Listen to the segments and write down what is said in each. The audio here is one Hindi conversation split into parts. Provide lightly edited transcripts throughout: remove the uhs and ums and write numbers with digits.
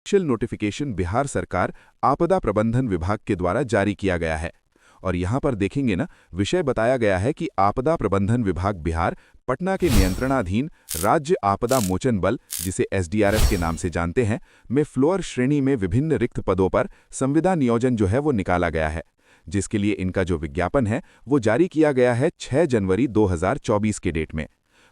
ऑफिशियल नोटिफिकेशन बिहार सरकार आपदा प्रबंधन विभाग के द्वारा जारी किया गया है। और यहाँ पर देखेंगे ना, विषय बताया गया है कि आपदा प्रबंधन विभाग बिहार पटना के नियंत्रणाधीन राज्य आपदा मोचन बल, जिसे एसडीआरएफ के नाम से जानते हैं, में फ्लोर श्रेणी में विभिन्न रिक्त पदों पर संविदा नियोजन जो है वो निकाला गया है, जिसके लिए इनका जो विज्ञापन है वो जारी किया गया है 6 जनवरी 2024 के डेट में।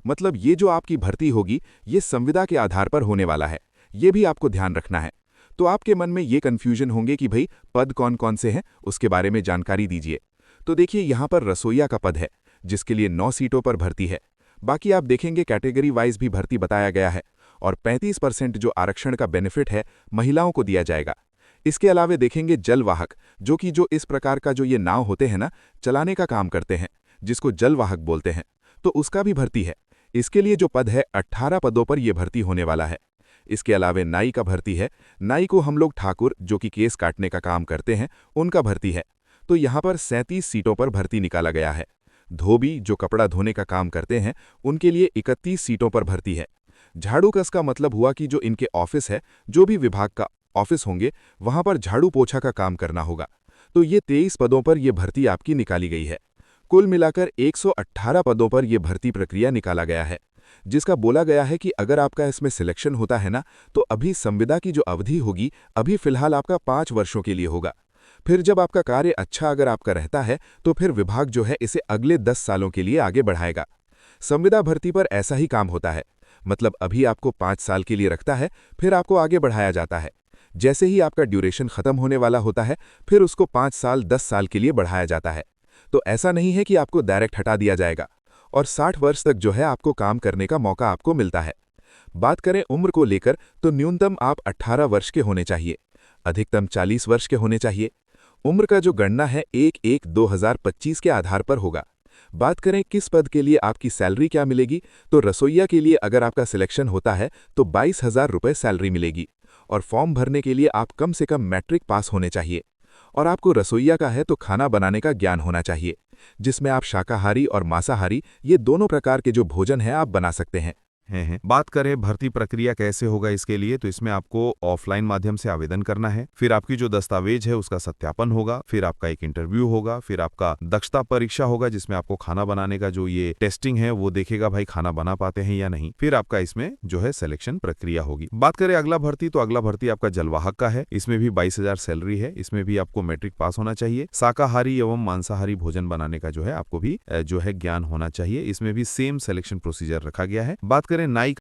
मतलब ये जो आपकी भर्ती होगी ये संविदा के आधार पर होने वाला है, ये भी आपको ध्यान रखना है। तो आपके मन में ये कन्फ्यूजन होंगे कि भाई पद कौन कौन से हैं, उसके बारे में जानकारी दीजिए। तो देखिए यहाँ पर रसोइया का पद है, जिसके लिए 9 सीटों पर भर्ती है। बाकी आप देखेंगे कैटेगरी वाइज भी भर्ती बताया गया है, और 35% जो आरक्षण का बेनिफिट है महिलाओं को दिया जाएगा। इसके अलावे देखेंगे जलवाहक, जो कि जो इस प्रकार का जो ये नाव होते हैं ना, चलाने का काम करते हैं, जिसको जलवाहक बोलते हैं, तो उसका भी भर्ती है। इसके लिए जो पद है 18 पदों पर यह भर्ती होने वाला है। इसके अलावे नाई का भर्ती है। नाई को हम लोग ठाकुर, जो कि केस काटने का काम करते हैं, उनका भर्ती है। तो यहाँ पर 37 सीटों पर भर्ती निकाला गया है। धोबी, जो कपड़ा धोने का काम करते हैं, उनके लिए 31 सीटों पर भर्ती है। झाड़ूकस का मतलब हुआ कि जो इनके ऑफिस है, जो भी विभाग का ऑफिस होंगे, वहां पर झाड़ू पोछा का काम करना होगा। तो ये 23 पदों पर यह भर्ती आपकी निकाली गई है। कुल मिलाकर 118 पदों पर यह भर्ती प्रक्रिया निकाला गया है, जिसका बोला गया है कि अगर आपका इसमें सिलेक्शन होता है ना, तो अभी संविदा की जो अवधि होगी, अभी फिलहाल आपका 5 वर्षों के लिए होगा। फिर जब आपका कार्य अच्छा अगर आपका रहता है, तो फिर विभाग जो है इसे अगले 10 सालों के लिए आगे बढ़ाएगा। संविदा भर्ती पर ऐसा ही काम होता है, मतलब अभी आपको 5 साल के लिए रखता है, फिर आपको आगे बढ़ाया जाता है। जैसे ही आपका ड्यूरेशन खत्म होने वाला होता है, फिर उसको 5 साल 10 साल के लिए बढ़ाया जाता है। तो ऐसा नहीं है कि आपको डायरेक्ट हटा दिया जाएगा, और 60 वर्ष तक जो है आपको काम करने का मौका आपको मिलता है। बात करें उम्र को लेकर, तो न्यूनतम आप 18 वर्ष के होने चाहिए, अधिकतम 40 वर्ष के होने चाहिए। उम्र का जो गणना है 1/1/2025 के आधार पर होगा। बात करें किस पद के लिए आपकी सैलरी क्या मिलेगी, तो रसोइया के लिए अगर आपका सिलेक्शन होता है तो 22,000 रुपये सैलरी मिलेगी, और फॉर्म भरने के लिए आप कम से कम मैट्रिक पास होने चाहिए। और आपको रसोइया का है तो खाना बनाने का ज्ञान होना चाहिए, जिसमें आप शाकाहारी और मांसाहारी ये दोनों प्रकार के जो भोजन है आप बना सकते हैं। बात करें भर्ती प्रक्रिया कैसे होगा इसके लिए, तो इसमें आपको ऑफलाइन माध्यम से आवेदन करना है, फिर आपकी जो दस्तावेज है उसका सत्यापन होगा, फिर आपका एक इंटरव्यू होगा, फिर आपका दक्षता परीक्षा होगा जिसमें आपको खाना बनाने का जो ये टेस्टिंग है वो देखेगा भाई खाना बना पाते हैं या नहीं। फिर आपका इसमें जो है सिलेक्शन प्रक्रिया होगी। बात करें अगला भर्ती, तो अगला भर्ती आपका जलवाहक का है। इसमें भी 22,000 सैलरी है। इसमें भी आपको मैट्रिक पास होना चाहिए। शाकाहारी एवं मांसाहारी भोजन बनाने का जो है आपको भी जो है ज्ञान होना चाहिए। इसमें भी सेम सिलेक्शन प्रोसीजर रखा गया है। बात करें नाई